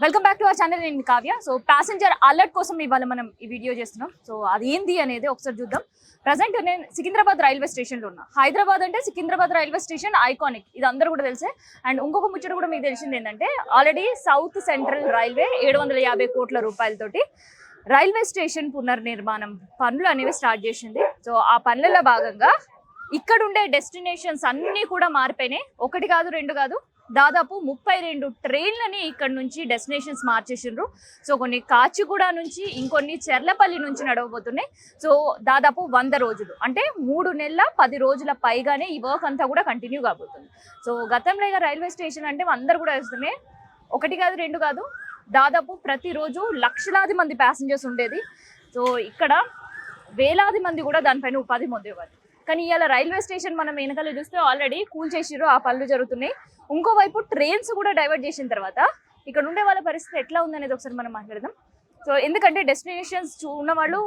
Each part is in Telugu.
Welcome back to our channel. నేను కావ్య. సో ప్యాసింజర్ అలర్ట్ కోసం ఇవాళ మనం ఈ వీడియో చేస్తున్నాం. సో అది ఏంది అనేది ఒకసారి చూద్దాం. ప్రజెంట్ నేను సికింద్రాబాద్ రైల్వే స్టేషన్లో ఉన్నా. హైదరాబాద్ అంటే సికింద్రాబాద్ రైల్వే స్టేషన్ ఐకానిక్, ఇది అందరూ కూడా తెలిసే. అండ్ ఇంకొక ముచ్చట కూడా మీకు తెలిసింది ఏంటంటే, ఆల్రెడీ సౌత్ సెంట్రల్ రైల్వే 750 కోట్ల రూపాయలతోటి రైల్వే స్టేషన్ పునర్నిర్మాణం పనులు అనేవి స్టార్ట్ చేసింది. సో ఆ పనులలో భాగంగా ఇక్కడ ఉండే డెస్టినేషన్స్ అన్నీ కూడా మారిపోయినాయి. ఒకటి కాదు, రెండు కాదు, దాదాపు 32 ట్రైన్లని ఇక్కడ నుంచి డెస్టినేషన్స్ మార్చేసిండ్రు. సో కొన్ని కాచిగూడ నుంచి, ఇంకొన్ని చెర్లపల్లి నుంచి నడవబోతున్నాయి. సో దాదాపు 100 రోజులు అంటే 3 నెలల 10 రోజుల పైగానే ఈ వర్క్ అంతా కూడా కంటిన్యూ కాబోతుంది. సో గతంలో ఇక రైల్వే స్టేషన్ అంటే అందరు కూడా వేస్తున్నాయి. ఒకటి కాదు, రెండు కాదు, దాదాపు ప్రతిరోజు లక్షలాది మంది ప్యాసింజర్స్ ఉండేది. సో ఇక్కడ వేలాది మంది కూడా దానిపైన ఉపాధి పొందేవారు. కానీ ఇవాళ రైల్వే స్టేషన్ మనం వెనకాల చూస్తే ఆల్రెడీ కూల్చేసిర్రు, ఆ పనులు జరుగుతున్నాయి. ఇంకోవైపు ట్రైన్స్ కూడా డైవర్ట్ చేసిన తర్వాత ఇక్కడ ఉండే వాళ్ళ పరిస్థితి ఎట్లా ఉందనేది ఒకసారి మనం మాట్లాడదాం. సో ఎందుకంటే డెస్టినేషన్స్ ఉన్న వాళ్ళు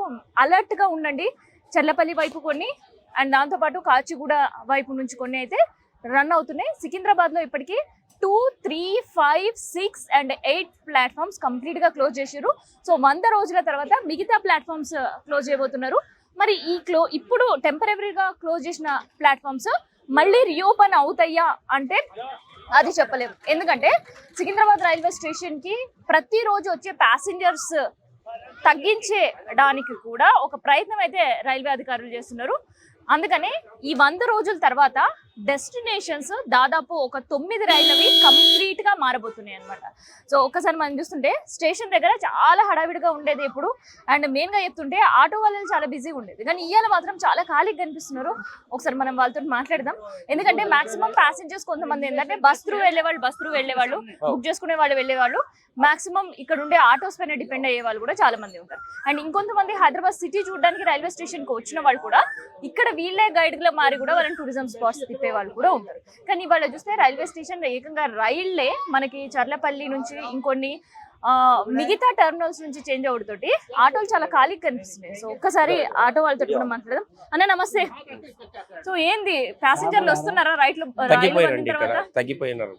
అలర్ట్గా ఉండండి. చెర్లపల్లి వైపు కొన్ని, అండ్ దాంతోపాటు కాచిగూడ వైపు నుంచి కొన్ని అయితే రన్ అవుతున్నాయి. సికింద్రాబాద్లో ఇప్పటికీ 2, 3, 5, 6 and 8 ప్లాట్ఫామ్స్ కంప్లీట్గా క్లోజ్ చేసారు. సో 100 రోజుల తర్వాత మిగతా ప్లాట్ఫామ్స్ క్లోజ్ చేయబోతున్నారు. మరి ఇప్పుడు టెంపరీగా క్లోజ్ చేసిన ప్లాట్ఫామ్స్ మళ్ళీ రీఓపెన్ అవుతాయా అంటే అది చెప్పలేము. ఎందుకంటే సికింద్రాబాద్ రైల్వే స్టేషన్కి ప్రతిరోజు వచ్చే ప్యాసింజర్స్ తగ్గించడానికి కూడా ఒక ప్రయత్నం అయితే రైల్వే అధికారులు చేస్తున్నారు. అందుకనే ఈ 100 రోజుల తర్వాత డెస్టినేషన్స్ దాదాపు ఒక 9 రైళ్ళవి కంప్లీట్గా మారబోతున్నాయి అనమాట. సో ఒక్కసారి మనం చూస్తుంటే స్టేషన్ దగ్గర చాలా హడావిడిగా ఉండేది ఎప్పుడు, అండ్ మెయిన్గా చెప్తుంటే ఆటో వాళ్ళు చాలా బిజీగా ఉండేది. కానీ ఇవాళ మాత్రం చాలా ఖాళీగా కనిపిస్తున్నారు. ఒకసారి మనం వాళ్ళతో మాట్లాడదాం. ఎందుకంటే మాక్సిమం ప్యాసింజర్స్ కొంతమంది ఏంటంటే బస్ త్రూ వెళ్ళేవాళ్ళు బుక్ చేసుకునే వాళ్ళు వెళ్ళేవాళ్ళు. మాక్సిమం ఇక్కడ ఉండే ఆటోస్ పైన డిపెండ్ అయ్యే వాళ్ళు కూడా చాలా మంది ఉంటారు. అండ్ ఇంకొంతమంది హైదరాబాద్ సిటీ చూడడానికి రైల్వే స్టేషన్కి వచ్చిన వాళ్ళు కూడా ఇక్కడ వీళ్ళే గైడ్గా మారి కూడా వాళ్ళని టూరిజం స్పాట్స్ తిప్పే వాళ్ళు కూడా ఉంటారు. కానీ ఇవాళ చూస్తే రైల్వే స్టేషన్ ఏకంగా రైళ్లే మనకి చర్లపల్లి నుంచి ఇంకొన్ని మిగతా టర్మినల్స్ నుంచి చేంజ్ అవడంతోటి ఆటోలు చాలా ఖాళీగా కనిపిస్తున్నాయి. సో ఒక్కసారి ఆటో వాళ్ళతో కూడా మాట్లాడదాం. అన్న నమస్తే. సో ఏంది ప్యాసింజర్లు వస్తున్నారా? రైట్లు తగ్గిపోయినారు,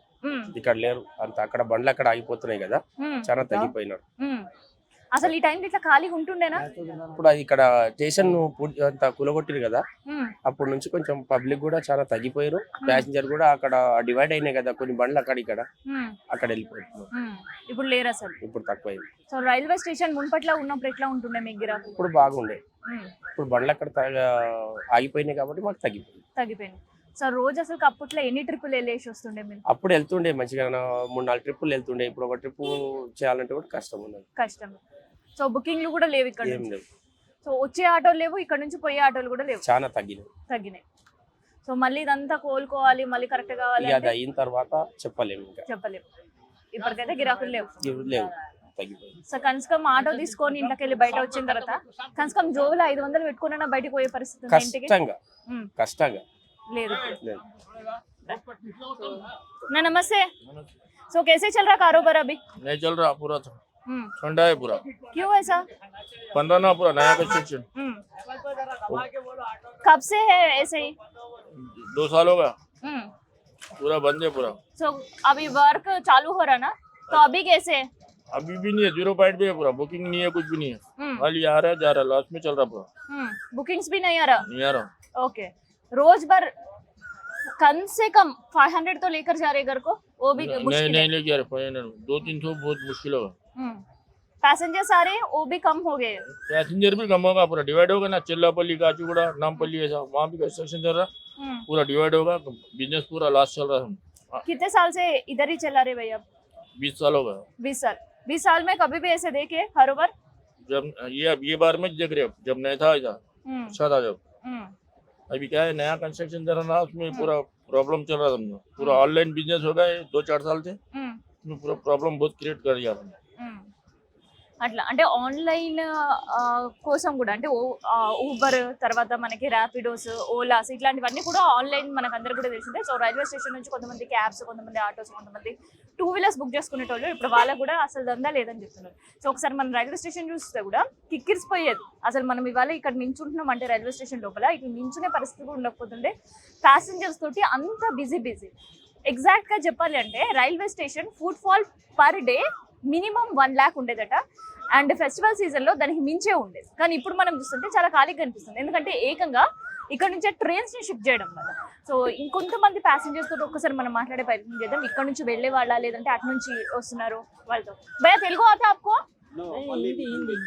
ఇక్కడ లేరు అంత. అక్కడ బండ్లు అక్కడ ఆగిపోతున్నాయి కదా, చాలా తగ్గిపోయినారు. అసలు ఈ టైం ఇట్లా ఖాళీగా ఉంటుండేనా? ఇప్పుడు అది ఇక్కడ స్టేషన్ అంత కూలగొట్టిరు కదా, అప్పటి నుంచి కొంచెం పబ్లిక్ కూడా చాలా తగ్గిపోయారు. ప్యాసింజర్ కూడా అక్కడ డివైడ్ అయినాయి కదా, కొన్ని బండ్లు అక్కడ వెళ్ళిపోతున్నారు. ఇప్పుడు లేరు అసలు, ఇప్పుడు తక్కువైంది. సో రైల్వే స్టేషన్ మున్పట్ల ఉన్నప్పుడు ఎట్లా ఉంటుండే మీకు గిరాకీ? ఇప్పుడు బాగుండే. ఇప్పుడు బండ్లు అక్కడ ఆగిపోయినాయి కాబట్టి మాకు తగ్గిపోయింది. సో రోజు అసలు అప్పట్లో ఎన్ని ట్రిప్పులు వెళ్ళేసి వస్తుండే మీరు? అప్పుడు వెళ్తుండే మంచిగా 3-4 ట్రిప్పులు వెళ్తుండే. ఇప్పుడు ఒక ట్రిప్ చేయాలంటే కూడా కష్టం. సో బుకింగ్లు కూడా లేవు ఇక్కడ? ఏం లేవు. సో వచ్చే ఆటోలు లేవు, ఇక్కడ నుంచి పోయే ఆటోలు కూడా లేవు, చాలా తగ్గినాయి. సో మళ్ళీ ఇదంతా కోలుకోవాలి, మళ్ళీ కరెక్ట్ కావాలి, అది అయిన తర్వాత చెప్పలేము. ఇప్పటికైతే గిరాకులు లేవు. తగ్గిపోయింది. సో కనీసం ఆటో తీసుకొని ఇంట్లోకి వెళ్ళి బయట వచ్చిన తర్వాత కనీసం జోబులో 500 పెట్టుకున్నా బయటకు పోయే పరిస్థితి కష్టంగా లేదు. ना नमस्ते. सो कैसे चल रहा कारोबार? अभी नहीं चल रहा, पूरा ठंडा है पूरा। क्यों ऐसा? 15 ना पूरा नया कंस्ट्रक्शन। कब से है ऐसे ही? 2 साल हो गया, पूरा बंद है पूरा। सो अभी वर्क चालू हो रहा ना, तो अभी कैसे है? अभी भी नहीं है, 0 पॉइंट पे है पूरा, बुकिंग नहीं है, कुछ भी नहीं है, खाली आ रहा है जा रहा है, लास्ट में चल रहा पूरा। बुकिंग्स भी नहीं आ रहा? ओके। रोज भर कम से कम 500 तो लेकर जा रहे घर को, वो भी नहीं लेके आ रहे, 200-300 बहुत मुश्किल होगा। पैसेंजर्स आ रहे हैं, वो भी कम हो गए। पैसेंजर भी कम होगा, पूरा डिवाइड होगा ना, चिल्लापल्ली काचीगुड़ा नामपल्ली ऐसा, वहाँ भी कंस्ट्रक्शन चल रहा, पूरा डिवाइड होगा, बिजनेस पूरा लॉस चल रहा है। कितने साल से इधर ही चला रहे भैया? 20 साल हो गए। 20 साल में कभी भी ऐसे देखे कारोबार? जब ये बार में देख रहे हो, जब नहीं था ऐसा अच्छा था। जब अभी क्या है, नया कंस्ट्रक्शन चल रहा, उसमें पूरा प्रॉब्लम चल रहा था। पूरा ऑनलाइन बिजनेस हो गया 2-4 साल से, उसमें पूरा प्रॉब्लम बहुत क्रिएट कर दिया। అట్లా అంటే ఆన్లైన్ కోసం కూడా అంటే ఊబర్ తర్వాత మనకి ర్యాపిడోస్, ఓలాస్ ఇట్లాంటివన్నీ కూడా ఆన్లైన్ మనకు అందరు కూడా తెలిసిందే. సో రైల్వే స్టేషన్ నుంచి కొంతమంది క్యాబ్స్, కొంతమంది ఆటోస్, కొంతమంది 2 వీలర్స్ బుక్ చేసుకునేటోళ్ళు ఇప్పుడు వాళ్ళకు కూడా అసలు దందా లేదని చెప్తున్నారు. సో ఒకసారి మనం రైల్వే స్టేషన్ చూస్తే కూడా కిక్కిరిసిపోయేది. అసలు మనం ఇవాళ ఇక్కడ నించుంటున్నాం అంటే రైల్వే స్టేషన్ లోపల ఇట్లా నించునే పరిస్థితి కూడా ఉండకపోతుండే. ప్యాసింజర్స్ తోటి అంత బిజీ. ఎగ్జాక్ట్గా చెప్పాలి అంటే railway station foot fall per day minimum 1 lakh ఉండేదట. అండ్ ఫెస్టివల్ సీజన్ లో దానికి మించే ఉండేది. కానీ ఇప్పుడు మనం చూస్తుంటే చాలా ఖాళీగా కనిపిస్తుంది. ఎందుకంటే ఏకంగా ఇక్కడ నుంచే ట్రైన్స్ ని షిఫ్ట్ చేయడం వల్ల. సో ఇంకొంతమంది ప్యాసింజర్స్ తోటి ఒక్కసారి మనం మాట్లాడే ప్రయత్నం చేద్దాం. ఇక్కడ నుంచి వెళ్ళే వాళ్ళ లేదంటే అటు నుంచి వస్తున్నారు వాళ్ళతో. భయ్యా తెలుగు आता आपको?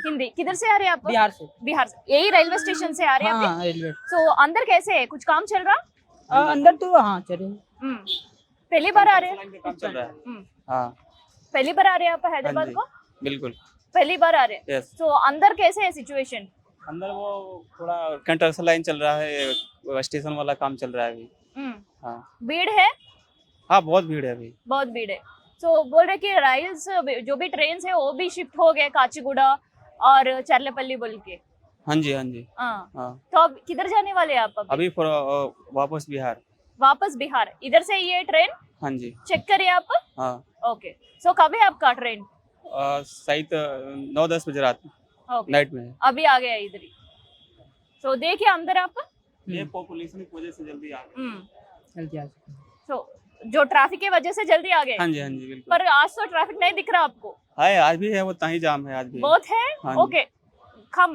हिंदी. किधर से आ रहे हैं आप? बिहार से। बिहार से. यही रेलवे स्टेशन से आ रहे हैं हाँ, आप? रेलवे। सो अंदर कैसे है? कुछ काम चल रहा? अंदर तो हाँ चलिए। पहली बार आ रहे हैं? चल रहा है। हाँ पहली बार आ रहे हैं आप हैदराबाद जी। को? बिल्कुल पहली बार आ रहे हैं. यस। सो अंदर कैसे है सिचुएशन? अंदर वो थोड़ा कंस्ट्रक्शन लाइन चल रहा है, स्टेशन वाला काम चल रहा है अभी। हाँ भीड़ है? हाँ बहुत भीड़ है अभी। बहुत भीड़ है. सो बोल रहे कि राइल्स जो भी ट्रेन है वो भी शिफ्ट हो गए काचीगुड़ा और चरलेपल्ली बोल के. हाँ जी हाँ जी। हाँ. हाँ तो अब किधर जाने वाले हैं आप? अभी वापस बिहार। वापस बिहार. इधर से ये ट्रेन हाँ जी चेक करिए आप. हाँ। ओके. सो कब है आपका ट्रेन? शायद 9-10 बजे रात में, ओके. नाइट में है। अभी आ गया इधर ही. सो देखिए अंदर आप. ये पॉपुलेशन की वजह से जल्दी आ गए। जल्दी आ सकते हैं। सो जो ट्रैफिक की वजह से जल्दी आ गए. हाँ जी बिल्कुल। पर आज तो ट्रैफिक नहीं दिख रहा आपको. है आज भी है, वो ताही जाम है आज भी। बहुत है. हाँ जी। ओके. कम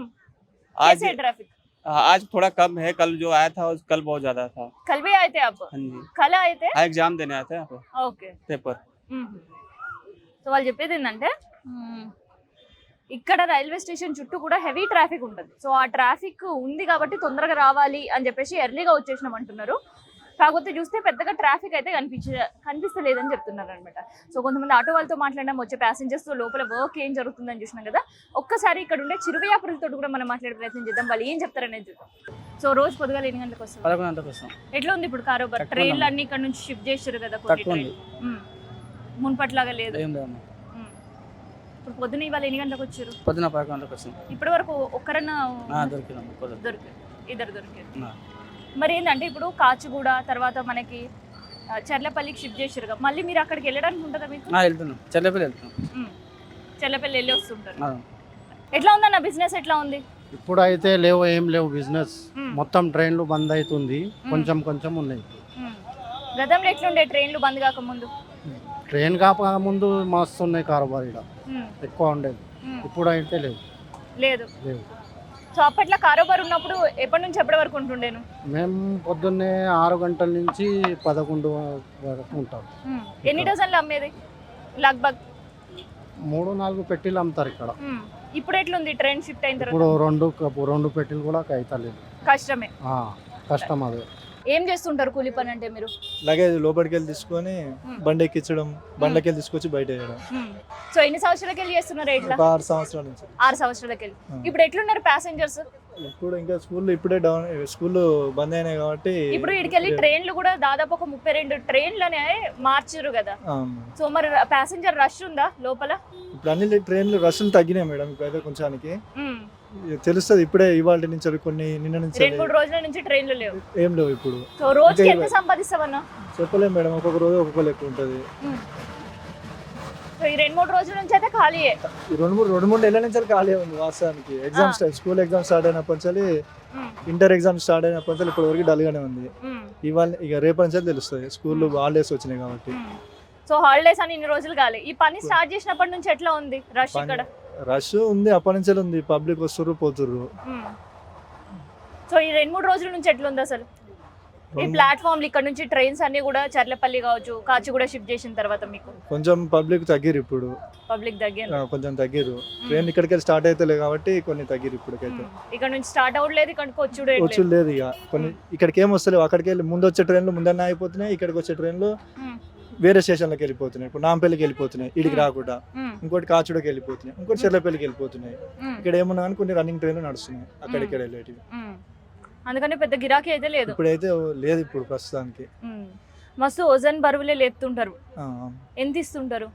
आज कैसे है ट्रैफिक? आज थोड़ा कम है, कल जो आया था कल बहुत ज्यादा था। कल भी आए थे आप? हाँ जी कल आए थे. हाँ एग्जाम देने आए थे यहाँ पे ఓకే. पेपर। సో వాళ్ళు చెప్పేది ఏంటంటే ఇక్కడ రైల్వే స్టేషన్ చుట్టూ కూడా హెవీ ట్రాఫిక్ ఉంటుంది. సో ఆ ట్రాఫిక్ ఉంది కాబట్టి తొందరగా రావాలి అని చెప్పేసి ఎర్లీగా వచ్చేసినాం అంటున్నారు. కాకపోతే చూస్తే పెద్దగా ట్రాఫిక్ అయితే కనిపిస్తలేదని చెప్తున్నారు అనమాట. సో కొంతమంది ఆటో వాళ్ళతో మాట్లాడినాం, వచ్చే ప్యాసింజర్స్ తో లోపల వర్క్ ఏం జరుగుతుందని చూసినాం కదా. ఒక్కసారి ఇక్కడ ఉండే చిరు వ్యాపారులతో కూడా మనం మాట్లాడే ప్రయత్నం చేద్దాం, వాళ్ళు ఏం చెప్తారనేది చూద్దాం. సో రోజు పొద్దుగాల ఎన్ని గంటలకు వస్తుంది? 11 గంటలకు వస్తాం. ఎట్లా ఉంది ఇప్పుడు కారోబార్? తక్కువ ట్రైన్లు అన్ని ఇక్కడ నుంచి షిఫ్ట్ చేశారు కదా కొన్ని తక్కువ ఉంది. ట్రైన్లు. మున్పట్లాగా లేదు. ఏం లేదు. ఇప్పుడు పొద్దున ఇవాళ ఎన్ని గంటలకు వచ్చారు? పొద్దున 11 గంటలకు వస్తాం. ఇప్పటి వరకు ఒక్కరన్నా దొరికినాం. దొరికారు? ఇద్దరు దొరికారు. ఆ. మరి ఏంటంటే ఇప్పుడు కాచిగూడ తర్వాత మనకి చర్లపల్లికి షిఫ్ట్ చేశారు కదా, మళ్ళీ మీరు అక్కడికి వెళ్ళడానికి ఉంటుందా మీకు? వెళ్తున్నాం, చెల్లెపల్లి వెళ్తున్నాం. చర్లపల్లి వెళ్ళి వస్తుంటారు. ఆ. ఎట్లా ఉందన్న బిజినెస్? ఎట్లా ఉంది? ఇప్పుడు అయితే ఏం లేవు బిజినెస్. మొత్తం ట్రైన్లు బంద్ అవుతుంది, కొంచెం కొంచెం ఉన్నాయి. గతంలో ఎట్లుండే ట్రైన్లు బంద్ కాకముందు? ట్రైన్ కాక ముందు మస్తు ఉన్నాయి కారోబార్, ఇక్కడ ఎక్కువ ఉండేది. ఇప్పుడు అయితే లేవు. లేదు. లేవు. సో అప్పట్లో కారోబార్ ఉన్నప్పుడు ఎప్పటి నుంచి ఎప్పటి వరకు ఉంటుండేను? మేము పొద్దున్నే 6 గంటల నుంచి 11 వరకు ఉంటాం. ఎన్ని డజన్లు అమ్మేది లగ్భగ్? 3-4 పెట్టెలు అమ్ముతారు ఇక్కడ. ఇప్పుడు ఎట్లుంది ట్రైన్ షిఫ్ట్ అయిన ఇప్పుడు తర్వాత? 2 పెట్టెలు కూడా అవుతలేదు. కష్టమే. కష్టం అదే. ఏం చేస్తుంటారు కూలి పని అంటే మీరు? లగేజ్ లోపలికి వెళ్ళి తీసుకొని బండి ఎక్కించడం, బండ్లకి వెళ్ళి తీసుకొచ్చి బయట వేయడం. సో ఎన్ని సంవత్సరాలకి వెళ్ళి చేస్తున్నారు ఇట్లా? 6 సంవత్సరాల నుంచి. 6 సంవత్సరాలకి వెళ్ళి. ఇప్పుడు ఎట్లున్నారు ప్యాసింజర్స్? ఇప్పుడు ఇంకా స్కూల్ ఇప్పుడే డౌన్, స్కూల్ బంద్ అయినాయి కాబట్టి ఇప్పుడు ఇక్కడికి ట్రైన్లు కూడా దాదాపు ఒక 32 ట్రైన్లనే మార్చారు కదా. సో మరి ప్యాసింజర్ రష్ ఉందా లోపల? ఇప్పుడు అన్ని ట్రైన్లు రష్లు తగ్గినాయి మేడం. ఇప్పుడైతే కొంచెానికి తెలుస్తుంది. ఇప్పుడే ఇవాళ నుంచి కొన్ని నిన్న నుంచి 2-3 రోజుల నుంచి ట్రైన్లు లేవు. ఏం లేవు ఇప్పుడు. సో రోజుకి ఎంత సంపాదిస్తావన్నా? చెప్పలేం మేడం, ఒక్కొక్క రోజు ఒక్కొక్క లెక్క ఉంటుంది. సో ఈ 2-3 రోజుల నుంచి అయితే ఖాళీయే. ఈ 2-3 నెలల నుంచి ఖాళీ ఉంది వాస్తవానికి. ఎగ్జామ్స్ స్కూల్ ఎగ్జామ్ స్టార్ట్ అయినప్పటి నుంచి, ఇంటర్ ఎగ్జామ్ స్టార్ట్ అయినప్పటి నుంచి ఇప్పటి వరకు డల్ గానే ఉంది. ఇవాళ ఇక రేపటి నుంచి తెలుస్తుంది, స్కూల్ హాలిడేస్ వచ్చినాయి కాబట్టి. సో హాలిడేస్ అని ఇన్ని రోజులు కాలే. ఈ పని స్టార్ట్ చేసినప్పటి నుంచి ఎట్లా ఉంది రష్ ఇక్కడ? రష్ ఉంది, అప్పటి నుంచి ఉంది. పబ్లిక్ వస్తుర్రు పోతుర్రు. సో ఈ 2-3 రోజుల నుంచి ఎట్లా ఉంది అసలు ఈ ప్లాట్ఫామ్? ఇక్కడ నుంచి ట్రైన్స్ అన్ని కూడా చర్లపల్లి కావచ్చు, కాచిగూడ షిఫ్ట్ చేసిన తర్వాత మీకు కొంచెం పబ్లిక్ తగ్గిరు. ఇప్పుడు పబ్లిక్ తగ్గారు, కొంచెం తగ్గిరు. ట్రైన్ ఇక్కడికి స్టార్ట్ అయితే కాబట్టి కొన్ని తగ్గిరు. ఇప్పటికైతే ఇక్కడ నుంచి స్టార్ట్ అవ్వలేదు, ఇక్కడికి వచ్చి లేదు. ఇక కొన్ని ఇక్కడికి ఏం వస్తలేవు. అక్కడికి వెళ్ళి ముందు వచ్చే ట్రైన్లు ముందన్న అయిపోతున్నాయి, ఇక్కడికి వచ్చే ట్రైన్లు వేరే స్టేషన్లకు వెళ్ళిపోతున్నాయి. ఇప్పుడు నాంపల్లికి వెళ్ళిపోతున్నాయి, ఇడికి రాకుండా. ఇంకోటి కాచుడకి వెళ్ళిపోతున్నాయి, ఇంకోటి చెర్లపల్లికి వెళ్ళిపోతున్నాయి. ఇక్కడ ఏమన్నా కానీ కొన్ని రన్నింగ్ ట్రైన్లు నడుస్తున్నాయి అక్కడిక్కడ వెళ్ళేటివి. అందుకని పెద్ద గిరాకీ అయితే లేదు. ఇప్పుడైతే లేదు ఇప్పుడు ప్రస్తుతానికి. మస్తు ఓజన్ బరువులే లేపుతుంటారు. ఎంత ఇస్తుంటారు?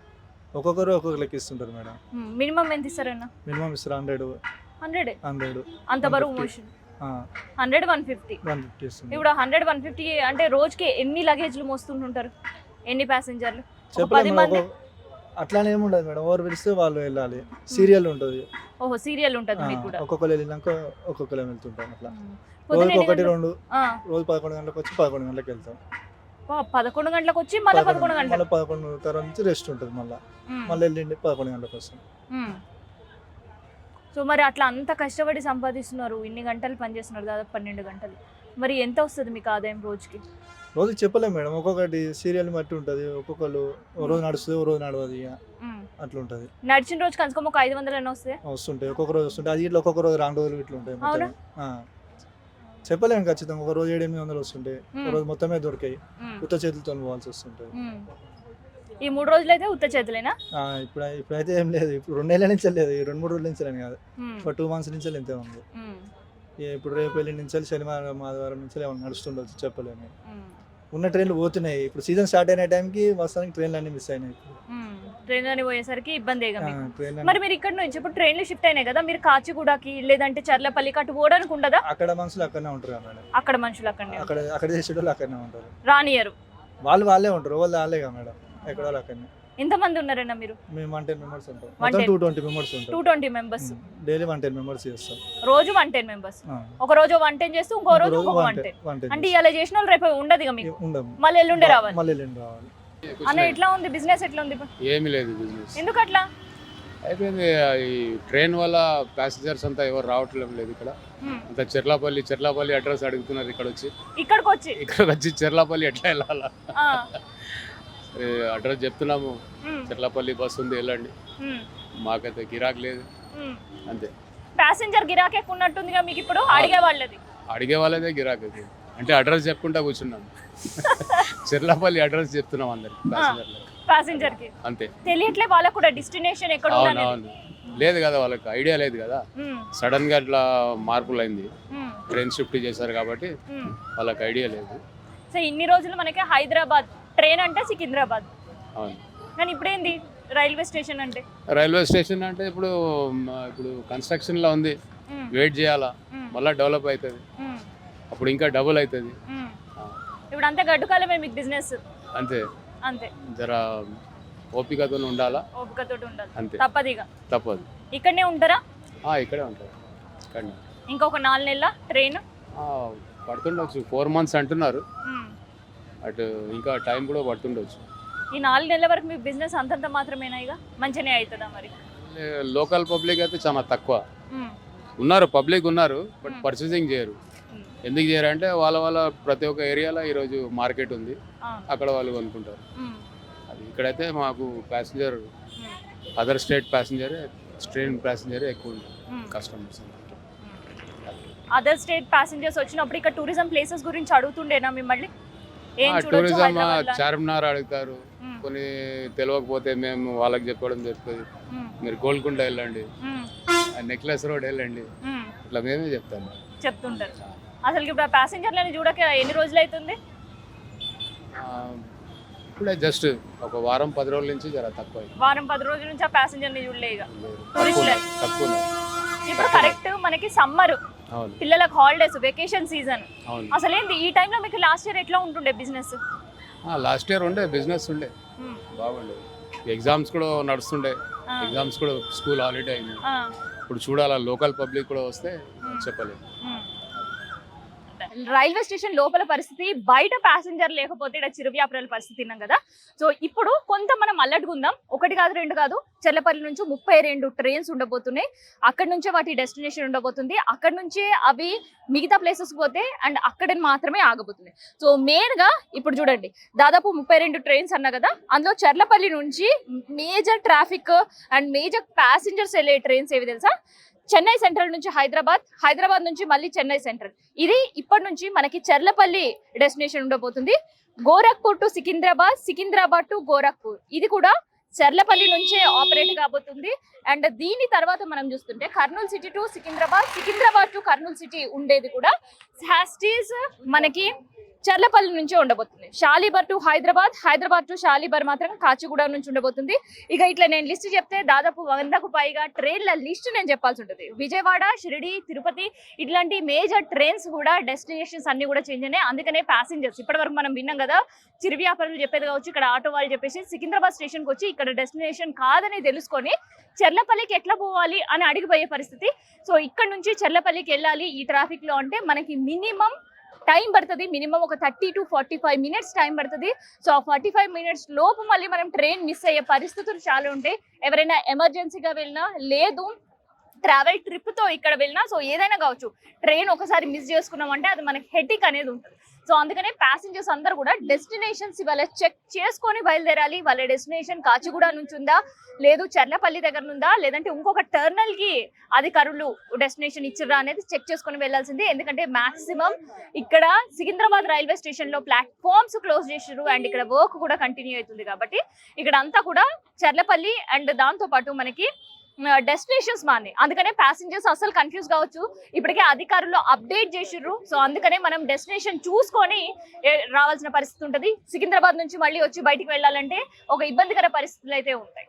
ఒక్కొక్కరు ఒక్కొక్క లెక్క ఇస్తుంటారు మేడం. మినిమం ఎంత ఇస్తారన్న? మినిమం ఇస్తారు 100. అంత బరువు మోషన్ 100-150 ఇస్తుంది. ఇప్పుడు 100-150 అంటే రోజుకి ఎన్ని లగేజ్లు మోస్తుంటుంటారు? ఎన్ని ప్యాసింజర్లు? చెప్పలేము. అట్లానే ఏముండదు మేడం, ఎవరు పిలిస్తే వాళ్ళు వెళ్ళాలి. సీరియల్ ఉంటుంది. ఓహో సీరియల్ ఉంటుంది మీకు కూడా? ఒక్కొక్కరు వెళ్ళినాక ఒక్కొక్కరు వెళ్తుంటాం. అట్లా రోజు 1-2, రోజు 11 గంటలకు వచ్చి 11 గంటలకు వెళ్తాం. 11 గంటలకు వచ్చి మళ్ళీ 11 గంటలకు. మళ్ళీ 11 తర్వాత నుంచి రెస్ట్ ఉంటుంది, మళ్ళీ వెళ్ళండి 11 గంటలకు వస్తాం. సో మరి అట్లా అంత కష్టపడి సంపాదిస్తున్నారు, ఇన్ని గంటలు పనిచేస్తున్నారు, దాదాపు 12 గంటలు. మరి ఎంత వస్తుంది మీకు ఆదాయం రోజుకి? రోజుకి చెప్పలేము మేడం, ఒక్కొక్కటి సీరియల్ బట్టి ఉంటుంది. ఒక్కొక్కరు ఓ రోజు నడుస్తుంది, ఓ రోజు నడవదు, ఇక అట్లా ఉంటుంది. నడిచిన రోజు కనుక ఒక 500 అయినా వస్తుంటాయి, ఒక్కొక్క రోజు వస్తుంటాయి. అది ఇట్లా ఒక్కొక్క రోజు 2 రోజులు ఇట్లా ఉంటాయి మొత్తం. చెప్పలేము ఖచ్చితంగా, ఒక రోజు 700-800 వస్తుంటాయి, ఒక రోజు మొత్తమే దొరికాయి, ఉత్త చేతులతో పోవాల్సి వస్తుంటాయి. ఈ 3 రోజులు అయితే ఉత్త చేతులేనా? ఇప్పుడైతే ఏం లేదు, ఇప్పుడు 2 నెలల నుంచి లేదు, 2-3 రోజుల నుంచి కాదు, ఒక 2 months నుంచి ఇంతే ఉంది. ఇప్పుడు రేపు వెళ్ళి నుంచి శనివారం ఆదివారం నుంచి ఏమైనా నడుస్తుండొచ్చు, చెప్పలేము. ఉన్న ట్రైన్లు పోతున్నాయి, ఇప్పుడు సీజన్ స్టార్ట్ అయిన టైంకి వస్తానికి ట్రైన్లు అన్ని మిస్ అయినాయి. ట్రైన్ పోయేసరికి ఇబ్బంది. మరి మీరు ఇక్కడ నుంచి ఇప్పుడు ట్రైన్లు షిఫ్ట్ అయినాయి కదా, మీరు కాచిగూడకి లేదంటే చర్లపల్లికి అటు పోవడానికి ఉండదా? అక్కడ మనుషులు అక్కడనే ఉంటారు కదా మేడం, అక్కడ మనుషులు అక్కడ చేసేటోళ్ళు అక్కడనే ఉంటారు, రానియరు. వాళ్ళే ఉంటారు, వాళ్ళే కదా మేడం, ఎక్కడ వాళ్ళు అక్కడనే. ఎంతమంది ఉన్నారన్నా మీరు? మేము 110 members ఉంటాం, మొత్తం 220 members ఉంటాం. 220 members డైలీ 110 members చేస్తాం, రోజు 110 members. ఒక రోజు 110 చేస్తూ ఇంకో రోజు 110. అంటే ఇలా చేసిన వాళ్ళు రేపు ఉండదు ఇక మీకు, మళ్ళీ ఎల్లుండే రావాలి. అన్న ఎట్లా ఉంది బిజినెస్, ఎట్లా ఉంది? ఏమీ లేదు బిజినెస్. ఎందుకు అట్లా అయిపోయింది? ఈ ట్రైన్ వల్ల ప్యాసింజర్స్ అంతా ఎవరు రావట్లేదు లేదు ఇక్కడ. అంత చెర్లాపల్లి అడ్రస్ అడుగుతున్నారు ఇక్కడికి వచ్చి చెర్లాపల్లి ఎట్లా వెళ్ళాలా అడ్రస్ చెప్తున్నాము, చెర్లాపల్లి బస్ ఉంది వెళ్ళండి, మాకైతే గిరాక్ లేదు అంతే. ప్యాసింజర్ గిరాక్ ఎక్కువ ఉన్నట్టుందిగా మీకు ఇప్పుడు? అడిగే వాళ్ళదే గిరాక్ అది, అంటే అడ్రస్ చెప్పుకుంటా కూర్చున్నాం. చెర్లాపల్లి అడ్రస్ చెప్తున్నాం అందరికి ప్యాసింజర్ కి, అంతే. తెలియట్లే వాళ్ళకు కూడా డెస్టినేషన్ ఎక్కడ ఉందని. అవును, లేదు కదా వాళ్ళకి ఐడియా లేదు కదా, సడన్ గా అట్లా మార్పులు అయింది, ట్రైన్ షిఫ్ట్ చేశారు కాబట్టి వాళ్ళకి ఐడియా లేదు. సో ఇన్ని రోజులు మనకి హైదరాబాద్ ట్రైన్ అంటే సికింద్రాబాద్, అవును. కానీ ఇప్పుడేంది రైల్వే స్టేషన్ అంటే ఇప్పుడు కన్స్ట్రక్షన్ లో ఉంది, వెయిట్ చేయాలా, మళ్ళీ డెవలప్ అవుతుంది, అప్పుడు ఇంకా డబుల్ అవుతుంది. ఇప్పుడు అంతే గడ్డుకాలమే మీకు బిజినెస్, అంతే. జర ఓపికతో ఉండాలా, అంతే, తప్పదు. ఇక్కడనే ఉంటారా? ఇక్కడే ఉంటారు. ఇంకొక 4 నెలల ట్రైన్ పడుతుండొచ్చు, 4 months అంటున్నారు, అటు ఇంకా టైం కూడా పడుతుండొచ్చు. ఈ 4 నెలల వరకు మీ బిజినెస్ అంతంత మాత్రమేనా, ఇక మంచిగానే అవుతుందా? మరి లోకల్ పబ్లిక్ అయితే చాలా తక్కువ ఉన్నారు, పబ్లిక్ ఉన్నారు, బట్ పర్చేసింగ్ చేయరు. ఎందుకు చేయరు అంటే వాళ్ళ ప్రతి ఒక్క ఏరియాలో ఈరోజు మార్కెట్ ఉంది, అక్కడ వాళ్ళు కొనుక్కుంటారు. అది ఇక్కడైతే మాకు passenger other state train passenger ఎక్కువ ఉంటారు కస్టమర్స్. అదర్ స్టేట్ ప్యాసింజర్స్ వచ్చినప్పుడు ఇక్కడ టూరిజం ప్లేసెస్ గురించి అడుగుతుండేనా మిమ్మల్ని? టూరిజం చార్మినార్ అడుగుతారు, కొన్ని తెలియకపోతే మేము వాళ్ళకి చెప్పడం జరుగుతుంది, మీరు గోల్కొండ వెళ్ళండి, నెక్లెస్ రోడ్ వెళ్ళండి, ఇట్లా మేమే చెప్తుంటారు. అసలు ఇప్పుడు ప్యాసింజర్లని చూడక ఎన్ని రోజులు అవుతుంది? ఇప్పుడే జస్ట్ ఒక వారం 10 రోజుల నుంచి జర తక్కువ. వారం 10 రోజుల నుంచి ఆ ప్యాసింజర్ని చూడలే ఇక, తక్కువ. ఇప్పుడు కరెక్ట్ మనకి సమ్మర్, పిల్లలకు హాలిడేస్, వెకేషన్ సీజన్. అసలు ఏంది ఈ టైంలో మీకు లాస్ట్ ఇయర్ ఎట్లా ఉంటుండే బిజినెస్? లాస్ట్ ఇయర్ బిజినెస్ ఉండే బాగుండేది, ఎగ్జామ్స్ కూడా నడుస్తుండే, ఎగ్జామ్స్ కూడా స్కూల్ హాలిడే అయింది. ఇప్పుడు చూడాలా లోకల్ పబ్లిక్ కూడా వస్తే చెప్పలేదు. రైల్వే స్టేషన్ లోపల పరిస్థితి, బయట ప్యాసింజర్ లేకపోతే ఇక్కడ చిరు వ్యాపారాల పరిస్థితి ఉన్నాం కదా. సో ఇప్పుడు కొంత మనం అల్లట్టుకుందాం. 1 కాదు 2 కాదు, చెర్లపల్లి నుంచి 32 ట్రైన్స్ ఉండబోతున్నాయి. అక్కడ నుంచే వాటి డెస్టినేషన్ ఉండబోతుంది, అక్కడ నుంచే అవి మిగతా ప్లేసెస్ పోతే అండ్ అక్కడ మాత్రమే ఆగబోతున్నాయి. సో మెయిన్ గా ఇప్పుడు చూడండి, దాదాపు 32 ట్రైన్స్ అన్నా కదా, అందులో చెర్లపల్లి నుంచి major traffic and major passengers వెళ్ళే ట్రైన్స్ ఏవి తెలుసా? చెన్నై సెంట్రల్ నుంచి హైదరాబాద్ నుంచి మళ్ళీ చెన్నై సెంట్రల్. ఇది ఇప్పటి నుంచి మనకి చెర్లపల్లి డెస్టినేషన్ ఉండబోతుంది. గోరఖ్పూర్ టు సికింద్రాబాద్ టు గోరఖ్పూర్, ఇది కూడా చెర్లపల్లి నుంచే ఆపరేట్ కాబోతుంది. అండ్ దీని తర్వాత మనం చూస్తుంటే Kurnool city to Secunderabad to Kurnool city ఉండేది కూడా హ్యాస్టీస్ మనకి చెర్లపల్లి నుంచే ఉండబోతుంది. షాలిబర్ టు హైదరాబాద్ టు షాలిబర్ మాత్రం కాచిగూడ నుంచి ఉండబోతుంది. ఇక ఇట్లా నేను లిస్ట్ చెప్తే దాదాపు 100కు పైగా ట్రైన్ల లిస్ట్ నేను చెప్పాల్సి ఉంటుంది. విజయవాడ, షిరిడి, తిరుపతి ఇట్లాంటి మేజర్ ట్రైన్స్ కూడా డెస్టినేషన్స్ అన్ని కూడా చేంజ్ అయినాయి. అందుకనే ప్యాసింజర్స్ ఇప్పటి వరకు మనం విన్నాం కదా, చిరు వ్యాపారులు చెప్పేది కావచ్చు, ఇక్కడ ఆటో వాళ్ళు చెప్పేసి సికింద్రాబాద్ స్టేషన్కి వచ్చి ఇక్కడ డెస్టినేషన్ కాదని తెలుసుకొని చెర్లపల్లికి ఎట్లా పోవాలి అని అడిగిపోయే పరిస్థితి. సో ఇక్కడ నుంచి చెర్లపల్లికి వెళ్ళాలి ఈ ట్రాఫిక్ లో అంటే మనకి మినిమం టైం పడుతుంది, మినిమం ఒక 30 to 45 minutes టైం పడుతుంది. సో ఆ 45 minutes లోపు మళ్ళీ మనం ట్రైన్ మిస్ అయ్యే పరిస్థితులు చాలా ఉంటాయి. ఎవరైనా ఎమర్జెన్సీగా వెళ్ళినా, లేదు ట్రావెల్ ట్రిప్తో ఇక్కడ వెళ్ళినా, సో ఏదైనా కావచ్చు, ట్రైన్ ఒకసారి మిస్ చేసుకున్నామంటే అది మనకి హెడేక్ అనేది ఉంటుంది. సో అందుకనే ప్యాసింజర్స్ అందరూ కూడా డెస్టినేషన్స్ ఇవాళ చెక్ చేసుకొని బయలుదేరాలి. వాళ్ళ డెస్టినేషన్ కాచిగూడ నుంచి ఉందా, లేదు చర్లపల్లి దగ్గర నుందా, లేదంటే ఇంకొక టర్నల్ కి అధికారులు డెస్టినేషన్ ఇచ్చిర్రా అనేది చెక్ చేసుకొని వెళ్లాల్సిందే. ఎందుకంటే మాక్సిమం ఇక్కడ సికింద్రాబాద్ రైల్వే స్టేషన్ లో ప్లాట్ఫామ్స్ క్లోజ్ చేసారు అండ్ ఇక్కడ వర్క్ కూడా కంటిన్యూ అవుతుంది. కాబట్టి ఇక్కడ అంతా కూడా చర్లపల్లి అండ్ దాంతో పాటు మనకి డెస్టినేషన్స్ మానే. అందుకనే ప్యాసింజర్స్ అసలు కన్ఫ్యూజ్ కావచ్చు. ఇప్పటికే అధికారులు అప్డేట్ చేసిర్రు. సో అందుకనే మనం డెస్టినేషన్ చూసుకొని రావాల్సిన పరిస్థితి ఉంటుంది. సికింద్రాబాద్ నుంచి మళ్ళీ వచ్చి బయటికి వెళ్ళాలంటే ఒక ఇబ్బందికర పరిస్థితులు అయితే ఉంటాయి.